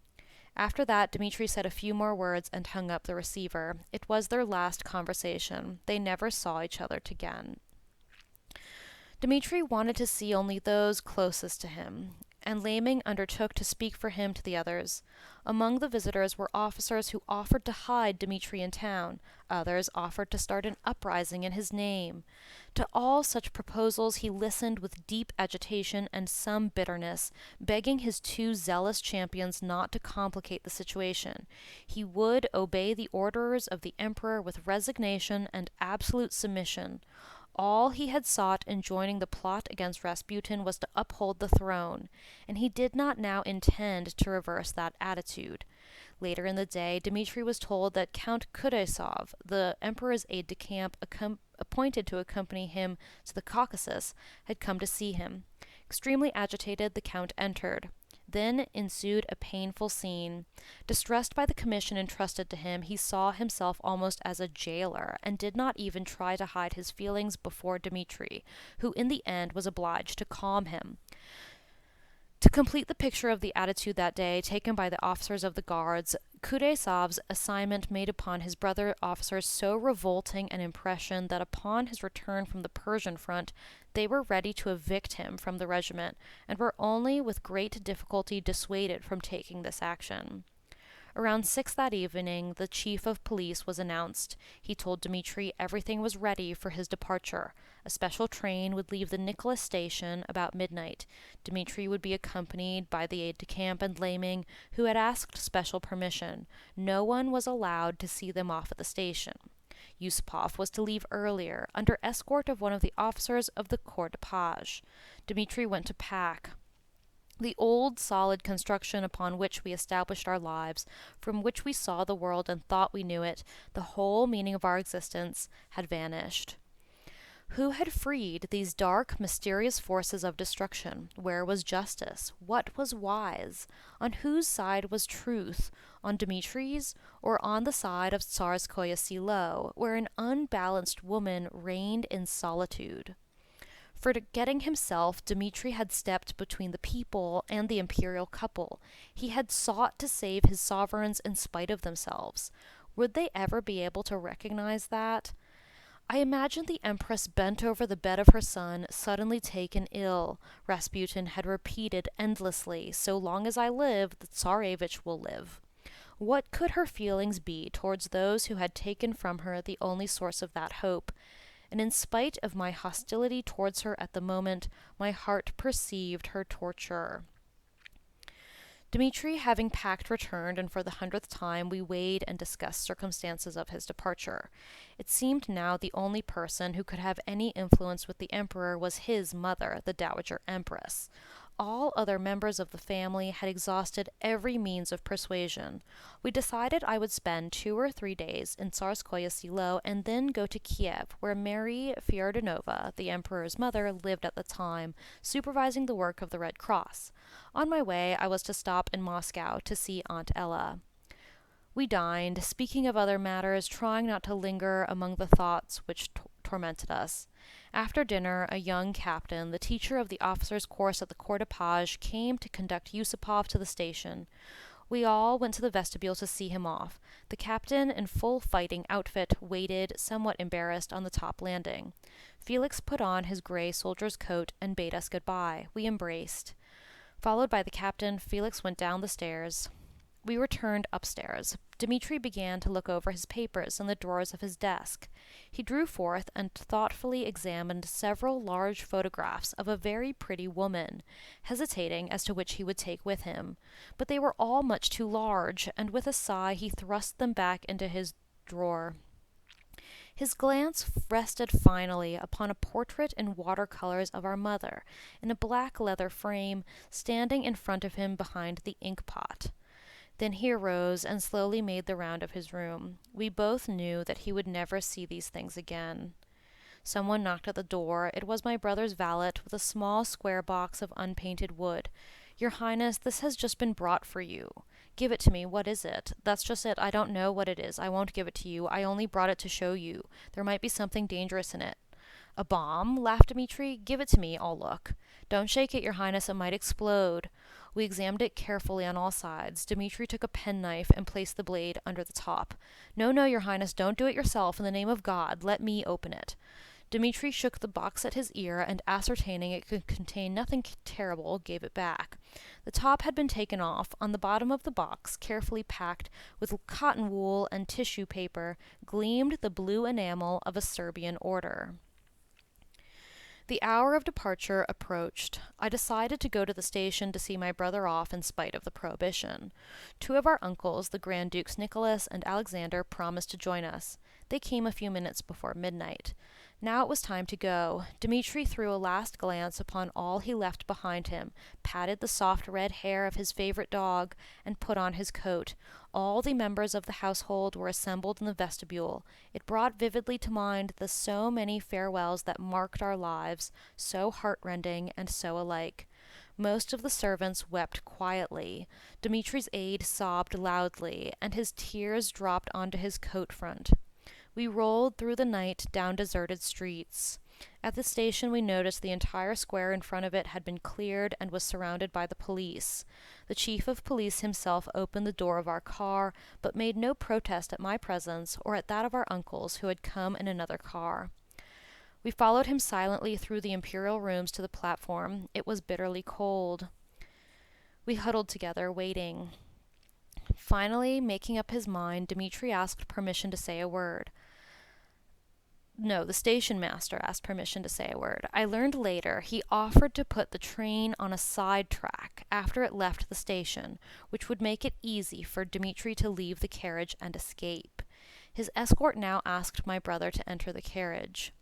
Speaker 1: After that, Dmitri said a few more words and hung up the receiver. It was their last conversation. They never saw each other again. Dmitri wanted to see only those closest to him, and Laming undertook to speak for him to the others. Among the visitors were officers who offered to hide Dmitri in town. Others offered to start an uprising in his name. To all such proposals he listened with deep agitation and some bitterness, begging his two zealous champions not to complicate the situation. He would obey the orders of the Emperor with resignation and absolute submission. All he had sought in joining the plot against Rasputin was to uphold the throne, and he did not now intend to reverse that attitude. Later in the day, Dmitri was told that Count Kutuzov, the emperor's aide-de-camp appointed to accompany him to the Caucasus, had come to see him. Extremely agitated, the count entered. Then ensued a painful scene. Distressed by the commission entrusted to him, he saw himself almost as a jailer, and did not even try to hide his feelings before Dmitri, who in the end was obliged to calm him. To complete the picture of the attitude that day taken by the officers of the guards, Kutuzov's assignment made upon his brother officers so revolting an impression that upon his return from the Persian front they were ready to evict him from the regiment, and were only with great difficulty dissuaded from taking this action. Around 6 that evening, the chief of police was announced. He told Dmitri everything was ready for his departure. A special train would leave the Nicholas station about midnight. Dmitri would be accompanied by the aide-de-camp and Laming, who had asked special permission. No one was allowed to see them off at the station. Yusupov was to leave earlier, under escort of one of the officers of the corps de page. Dmitri went to pack. The old, solid construction upon which we established our lives, from which we saw the world and thought we knew it, the whole meaning of our existence, had vanished. Who had freed these dark, mysterious forces of destruction? Where was justice? What was wise? On whose side was truth? On Dmitri's, or on the side of Tsarskoye Selo, where an unbalanced woman reigned in solitude? Forgetting himself, Dmitri had stepped between the people and the imperial couple. He had sought to save his sovereigns in spite of themselves. Would they ever be able to recognize that? I imagined the empress bent over the bed of her son, suddenly taken ill. Rasputin had repeated endlessly, "So long as I live, the Tsarevich will live." What could her feelings be towards those who had taken from her the only source of that hope? And in spite of my hostility towards her at the moment, my heart perceived her torture. Dmitri, having packed, returned, and for the 100th time we weighed and discussed circumstances of his departure. It seemed now the only person who could have any influence with the emperor was his mother, the Dowager Empress. All other members of the family had exhausted every means of persuasion. We decided I would spend 2 or 3 days in Tsarskoye Selo and then go to Kiev, where Mary Fyodorova, the emperor's mother, lived at the time, supervising the work of the Red Cross. On my way, I was to stop in Moscow to see Aunt Ella. We dined, speaking of other matters, trying not to linger among the thoughts which tormented us. After dinner, a young captain, the teacher of the officers' course at the corps de page, came to conduct Yusupov to the station. We all went to the vestibule to see him off. The captain, in full fighting outfit, waited, somewhat embarrassed, on the top landing. Felix put on his gray soldier's coat and bade us goodbye. We embraced. Followed by the captain, Felix went down the stairs. We returned upstairs. Dmitri began to look over his papers in the drawers of his desk. He drew forth and thoughtfully examined several large photographs of a very pretty woman, hesitating as to which he would take with him. But they were all much too large, and with a sigh he thrust them back into his drawer. His glance rested finally upon a portrait in watercolors of our mother, in a black leather frame, standing in front of him behind the ink-pot. Then he arose and slowly made the round of his room. We both knew that he would never see these things again. Someone knocked at the door. It was my brother's valet with a small square box of unpainted wood. "Your Highness, this has just been brought for you." "Give it to me. What is it?" "That's just it. I don't know what it is. I won't give it to you. I only brought it to show you. There might be something dangerous in it." "A bomb?" laughed Dmitri. "Give it to me. I'll look." "Don't shake it, Your Highness. It might explode." We examined it carefully on all sides. Dmitri took a penknife and placed the blade under the top. "No, no, Your Highness, don't do it yourself. In the name of God, let me open it." Dmitri shook the box at his ear, and ascertaining it could contain nothing terrible, gave it back. The top had been taken off. On the bottom of the box, carefully packed with cotton wool and tissue paper, gleamed the blue enamel of a Serbian order. The hour of departure approached. I decided to go to the station to see my brother off in spite of the prohibition. 2 of our uncles, the Grand Dukes Nicholas and Alexander, promised to join us. They came a few minutes before midnight. Now it was time to go. Dmitri threw a last glance upon all he left behind him, patted the soft red hair of his favorite dog, and put on his coat. All the members of the household were assembled in the vestibule. It brought vividly to mind the so many farewells that marked our lives, so heartrending and so alike. Most of the servants wept quietly. Dmitri's aide sobbed loudly, and his tears dropped onto his coat front. We rolled through the night down deserted streets. At the station we noticed the entire square in front of it had been cleared and was surrounded by the police. The chief of police himself opened the door of our car, but made no protest at my presence or at that of our uncles who had come in another car. We followed him silently through the imperial rooms to the platform. It was bitterly cold. We huddled together, waiting. Finally, making up his mind, Dmitri asked permission to say a word. No, the station master asked permission to say a word. I learned later he offered to put the train on a side track after it left the station, which would make it easy for Dmitri to leave the carriage and escape. His escort now asked my brother to enter the carriage.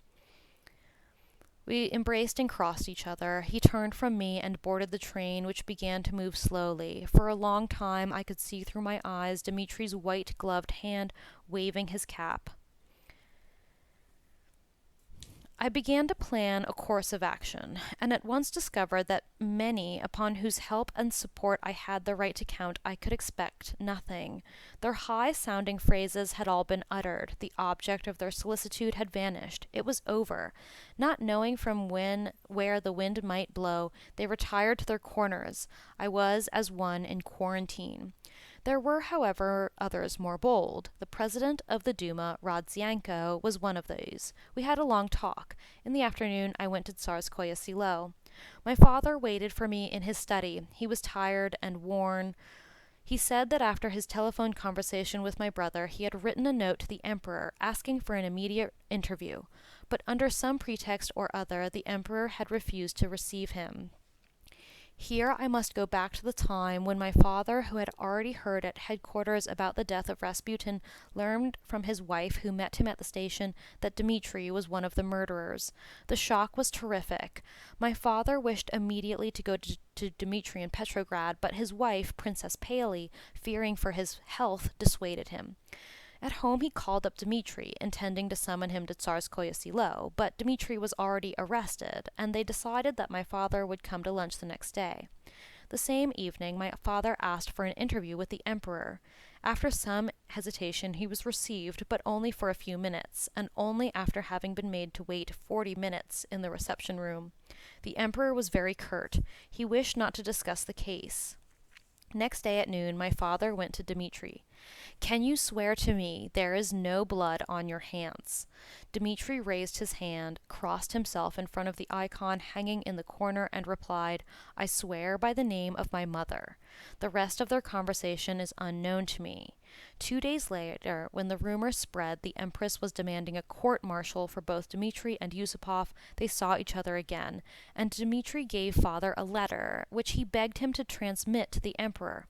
Speaker 1: We embraced and crossed each other. He turned from me and boarded the train, which began to move slowly. For a long time I could see through my eyes Dmitri's white-gloved hand waving his cap. I began to plan a course of action, and at once discovered that many upon whose help and support I had the right to count I could expect nothing. Their high-sounding phrases had all been uttered. The object of their solicitude had vanished. It was over. Not knowing from where the wind might blow, they retired to their corners. I was as one in quarantine. There were, however, others more bold. The president of the Duma, Rodzianko, was one of these. We had a long talk. In the afternoon I went to Tsarskoye Selo. My father waited for me in his study. He was tired and worn. He said that after his telephone conversation with my brother, he had written a note to the emperor asking for an immediate interview. But under some pretext or other, the emperor had refused to receive him. Here I must go back to the time when my father, who had already heard at headquarters about the death of Rasputin, learned from his wife, who met him at the station, that Dmitri was one of the murderers. The shock was terrific. My father wished immediately to go to Dmitri in Petrograd, but his wife, Princess Paley, fearing for his health, dissuaded him. At home he called up Dmitri, intending to summon him to Tsarskoye Selo, but Dmitri was already arrested, and they decided that my father would come to lunch the next day. The same evening my father asked for an interview with the emperor. After some hesitation he was received, but only for a few minutes, and only after having been made to wait 40 minutes in the reception room. The emperor was very curt. He wished not to discuss the case. Next day at noon my father went to Dmitri. "Can you swear to me there is no blood on your hands?" Dmitri raised his hand, crossed himself in front of the icon hanging in the corner, and replied, "I swear by the name of my mother." The rest of their conversation is unknown to me. 2 days later, when the rumor spread the Empress was demanding a court-martial for both Dmitri and Yusupov, they saw each other again, and Dmitri gave father a letter, which he begged him to transmit to the Emperor.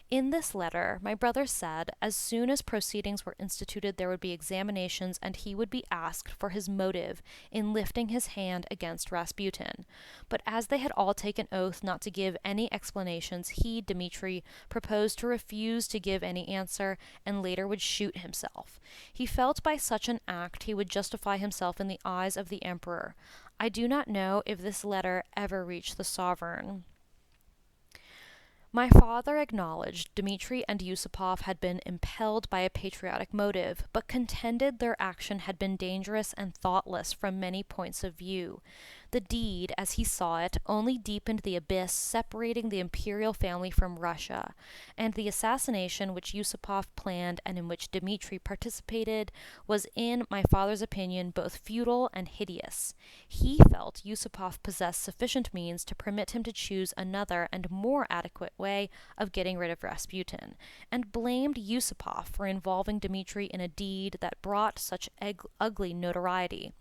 Speaker 1: In this letter, my brother said, as soon as proceedings were instituted, there would be examinations, and he would be asked for his motive in lifting his hand against Rasputin. But as they had all taken oath not to give any explanations, he, Dmitri, proposed to refuse to give any answer, and later would shoot himself. He felt by such an act he would justify himself in the eyes of the emperor. I do not know if this letter ever reached the sovereign. My father acknowledged Dmitri and Yusupov had been impelled by a patriotic motive, but contended their action had been dangerous and thoughtless from many points of view. The deed, as he saw it, only deepened the abyss separating the imperial family from Russia, and the assassination which Yusupov planned and in which Dmitri participated was, in my father's opinion, both futile and hideous. He felt Yusupov possessed sufficient means to permit him to choose another and more adequate way of getting rid of Rasputin, and blamed Yusupov for involving Dmitri in a deed that brought such ugly notoriety.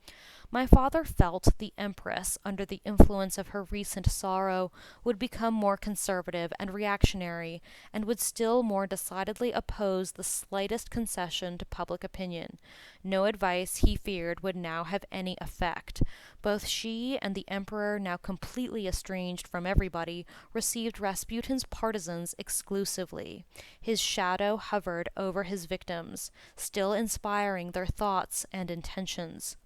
Speaker 1: My father felt the Empress, under the influence of her recent sorrow, would become more conservative and reactionary, and would still more decidedly oppose the slightest concession to public opinion. No advice, he feared, would now have any effect. Both she and the Emperor, now completely estranged from everybody, received Rasputin's partisans exclusively. His shadow hovered over his victims, still inspiring their thoughts and intentions.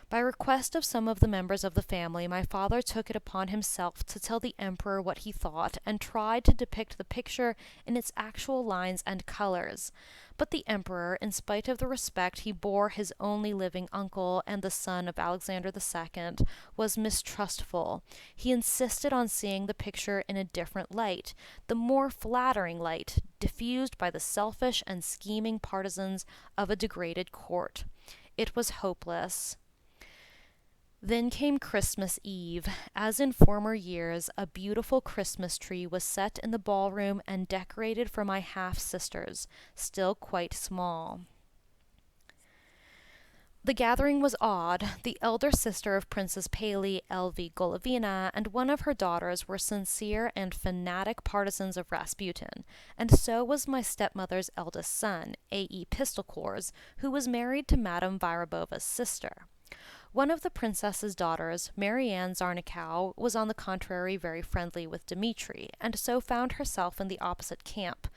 Speaker 1: By request of some of the members of the family, my father took it upon himself to tell the Emperor what he thought, and tried to depict the picture in its actual lines and colors. But the Emperor, in spite of the respect he bore his only living uncle and the son of Alexander II, was mistrustful. He insisted on seeing the picture in a different light, the more flattering light, diffused by the selfish and scheming partisans of a degraded court. It was hopeless. Then came Christmas Eve. As in former years, a beautiful Christmas tree was set in the ballroom and decorated for my half-sisters, still quite small. The gathering was odd. The elder sister of Princess Paley, Elvie Golovina, and one of her daughters were sincere and fanatic partisans of Rasputin, and so was my stepmother's eldest son, A.E. Pistolkors, who was married to Madame Vyrabova's sister. One of the princess's daughters, Marianne Zarnikow, was on the contrary very friendly with Dmitri, and so found herself in the opposite camp.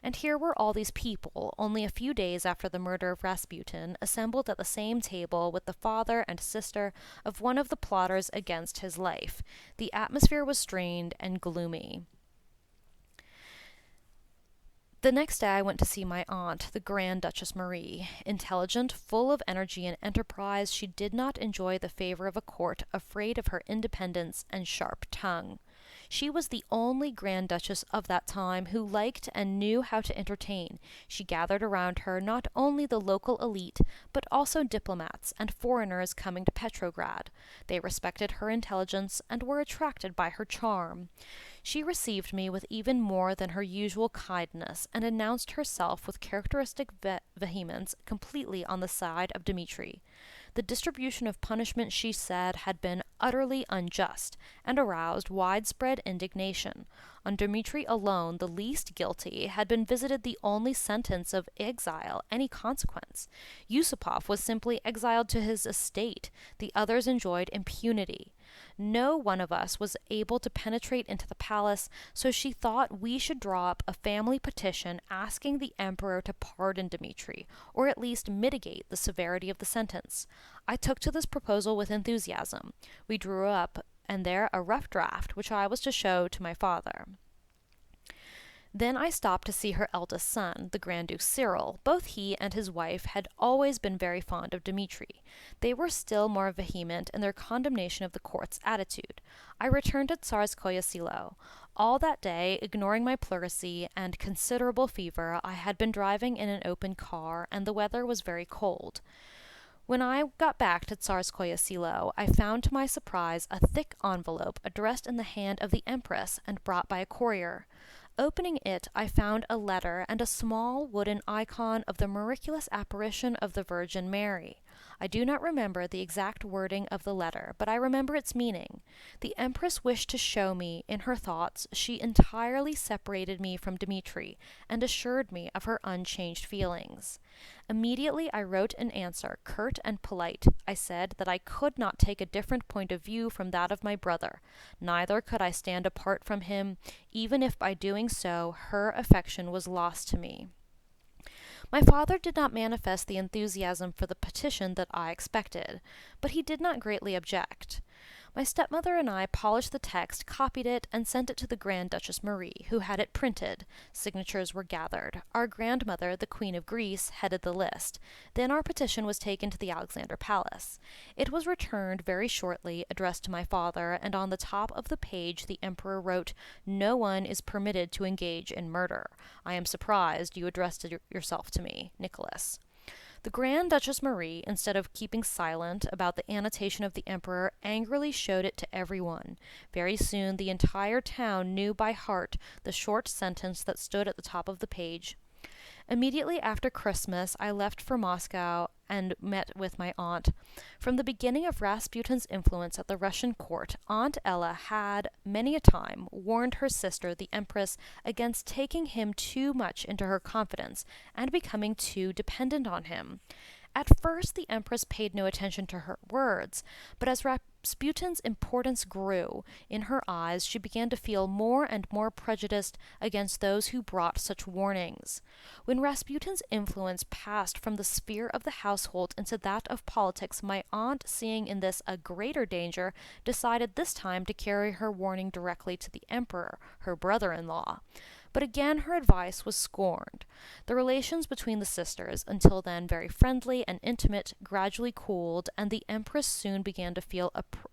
Speaker 1: And here were all these people, only a few days after the murder of Rasputin, assembled at the same table with the father and sister of one of the plotters against his life. The atmosphere was strained and gloomy. The next day I went to see my aunt, the Grand Duchess Marie. Intelligent, full of energy and enterprise, she did not enjoy the favor of a court, afraid of her independence and sharp tongue. She was the only Grand Duchess of that time who liked and knew how to entertain. She gathered around her not only the local elite, but also diplomats and foreigners coming to Petrograd. They respected her intelligence and were attracted by her charm. She received me with even more than her usual kindness, and announced herself with characteristic vehemence completely on the side of Dmitri. The distribution of punishment, she said, had been utterly unjust, and aroused widespread indignation. On Dmitri alone, the least guilty, had been visited the only sentence of exile any consequence. Yusupov was simply exiled to his estate. The others enjoyed impunity. No one of us was able to penetrate into the palace, so she thought we should draw up a family petition asking the emperor to pardon Dmitri, or at least mitigate the severity of the sentence. I took to this proposal with enthusiasm. We drew up, and there a rough draft, which I was to show to my father. Then I stopped to see her eldest son, the Grand Duke Cyril. Both he and his wife had always been very fond of Dmitri. They were still more vehement in their condemnation of the court's attitude. I returned to Tsarskoye Selo. All that day, ignoring my pleurisy and considerable fever, I had been driving in an open car, and the weather was very cold. When I got back to Tsarskoye Selo, I found to my surprise a thick envelope addressed in the hand of the Empress and brought by a courier. Opening it, I found a letter and a small wooden icon of the miraculous apparition of the Virgin Mary. I do not remember the exact wording of the letter, but I remember its meaning. The Empress wished to show me, in her thoughts, she entirely separated me from Dmitri, and assured me of her unchanged feelings. Immediately I wrote an answer, curt and polite. I said that I could not take a different point of view from that of my brother. Neither could I stand apart from him, even if by doing so her affection was lost to me. My father did not manifest the enthusiasm for the petition that I expected, but he did not greatly object. My stepmother and I polished the text, copied it, and sent it to the Grand Duchess Marie, who had it printed. Signatures were gathered. Our grandmother, the Queen of Greece, headed the list. Then our petition was taken to the Alexander Palace. It was returned very shortly, addressed to my father, and on the top of the page the emperor wrote, "No one is permitted to engage in murder. I am surprised you addressed yourself to me, Nicholas." The Grand Duchess Marie, instead of keeping silent about the annotation of the emperor, angrily showed it to everyone. Very soon the entire town knew by heart the short sentence that stood at the top of the page. Immediately after Christmas, I left for Moscow and met with my aunt. From the beginning of Rasputin's influence at the Russian court, Aunt Ella had, many a time, warned her sister, the Empress, against taking him too much into her confidence and becoming too dependent on him. At first, the Empress paid no attention to her words, but as Rasputin's importance grew in her eyes, she began to feel more and more prejudiced against those who brought such warnings. When Rasputin's influence passed from the sphere of the household into that of politics, my aunt, seeing in this a greater danger, decided this time to carry her warning directly to the Emperor, her brother-in-law. But again her advice was scorned. The relations between the sisters, until then very friendly and intimate, gradually cooled, and the Empress soon began to feel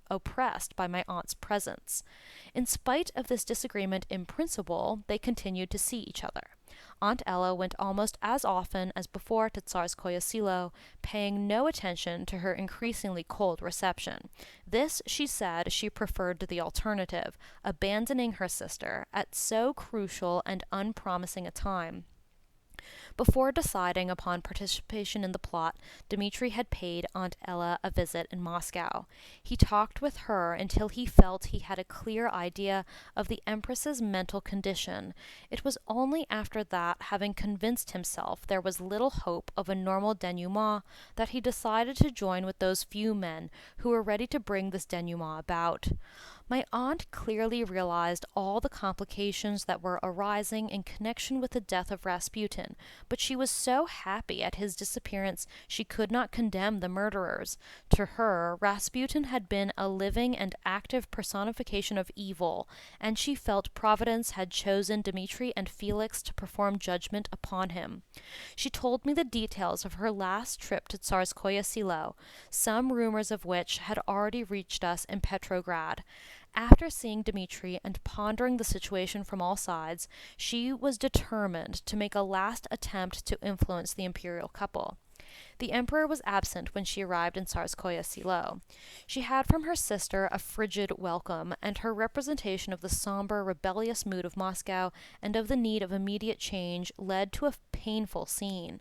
Speaker 1: oppressed by my aunt's presence. In spite of this disagreement in principle, they continued to see each other. Aunt Ella went almost as often as before to Tsarskoye Selo, paying no attention to her increasingly cold reception. This, she said, she preferred to the alternative, abandoning her sister at so crucial and unpromising a time. Before deciding upon participation in the plot, Dmitri had paid Aunt Ella a visit in Moscow. He talked with her until he felt he had a clear idea of the Empress's mental condition. It was only after that, having convinced himself there was little hope of a normal denouement, that he decided to join with those few men who were ready to bring this denouement about. My aunt clearly realized all the complications that were arising in connection with the death of Rasputin, but she was so happy at his disappearance she could not condemn the murderers. To her, Rasputin had been a living and active personification of evil, and she felt Providence had chosen Dmitri and Felix to perform judgment upon him. She told me the details of her last trip to Tsarskoye Selo, some rumors of which had already reached us in Petrograd. After seeing Dmitri and pondering the situation from all sides, she was determined to make a last attempt to influence the imperial couple. The emperor was absent when she arrived in Tsarskoye Selo. She had from her sister a frigid welcome, and her representation of the somber, rebellious mood of Moscow and of the need of immediate change led to a painful scene.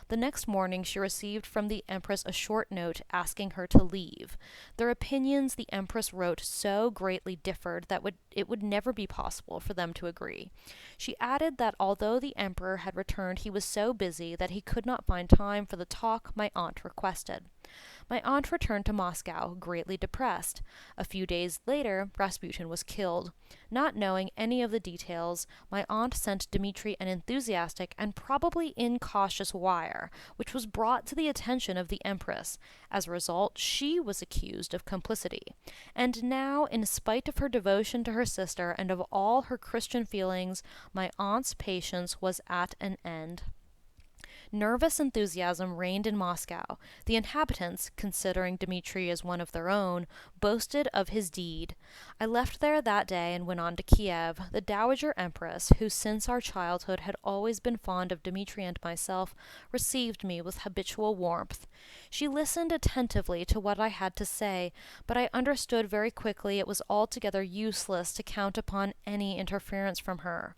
Speaker 1: The next morning she received from the Empress a short note asking her to leave. Their opinions, the Empress wrote, so greatly differed that it would never be possible for them to agree. She added that although the Emperor had returned, he was so busy that he could not find time for the talk my aunt requested. My aunt returned to Moscow, greatly depressed. A few days later, Rasputin was killed. Not knowing any of the details, my aunt sent Dmitri an enthusiastic and probably incautious wire, which was brought to the attention of the Empress. As a result, she was accused of complicity. And now, in spite of her devotion to her sister and of all her Christian feelings, my aunt's patience was at an end. Nervous enthusiasm reigned in Moscow. The inhabitants, considering Dmitri as one of their own, boasted of his deed. I left there that day and went on to Kiev. The Dowager Empress, who since our childhood had always been fond of Dmitri and myself, received me with habitual warmth. She listened attentively to what I had to say, but I understood very quickly it was altogether useless to count upon any interference from her.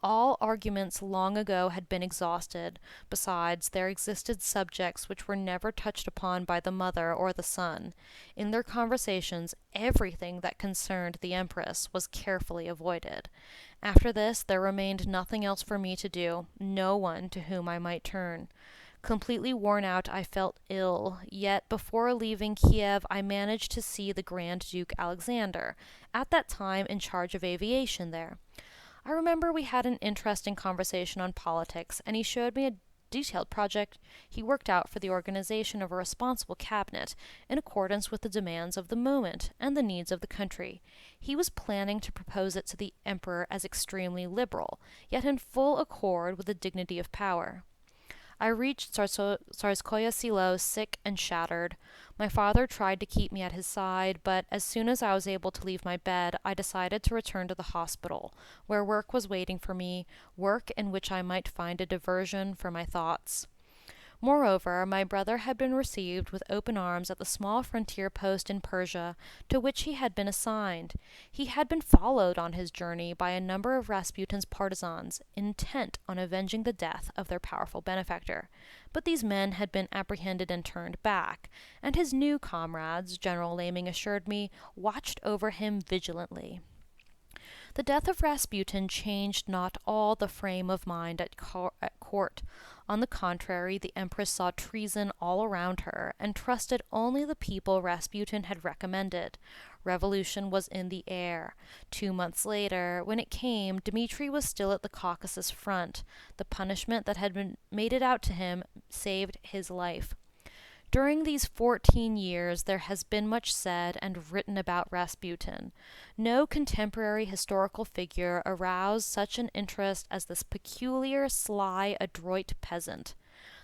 Speaker 1: All arguments long ago had been exhausted. Besides, there existed subjects which were never touched upon by the mother or the son. In their conversations, everything that concerned the Empress was carefully avoided. After this, there remained nothing else for me to do, no one to whom I might turn. Completely worn out, I felt ill, yet before leaving Kiev I managed to see the Grand Duke Alexander, at that time in charge of aviation there. I remember we had an interesting conversation on politics, and he showed me a detailed project he worked out for the organization of a responsible cabinet in accordance with the demands of the moment and the needs of the country. He was planning to propose it to the emperor as extremely liberal, yet in full accord with the dignity of power. I reached Tsarskoye Selo sick and shattered. My father tried to keep me at his side, but as soon as I was able to leave my bed, I decided to return to the hospital, where work was waiting for me, work in which I might find a diversion for my thoughts. Moreover, my brother had been received with open arms at the small frontier post in Persia to which he had been assigned. He had been followed on his journey by a number of Rasputin's partisans, intent on avenging the death of their powerful benefactor. But these men had been apprehended and turned back, and his new comrades, General Laming assured me, watched over him vigilantly. The death of Rasputin changed not all the frame of mind at court. On the contrary, the Empress saw treason all around her, and trusted only the people Rasputin had recommended. Revolution was in the air. 2 months later, when it came, Dmitri was still at the Caucasus front. The punishment that had been meted out to him saved his life. During these 14 years there has been much said and written about Rasputin. No contemporary historical figure aroused such an interest as this peculiar, sly, adroit peasant.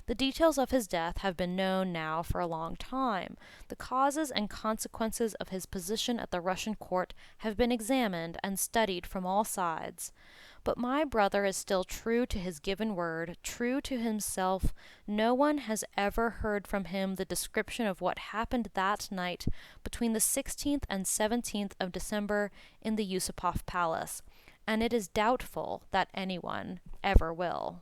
Speaker 1: The details of his death have been known now for a long time. The causes and consequences of his position at the Russian court have been examined and studied from all sides. But my brother is still true to his given word, true to himself. No one has ever heard from him the description of what happened that night between the 16th and 17th of December in the Yusupov Palace, and it is doubtful that anyone ever will.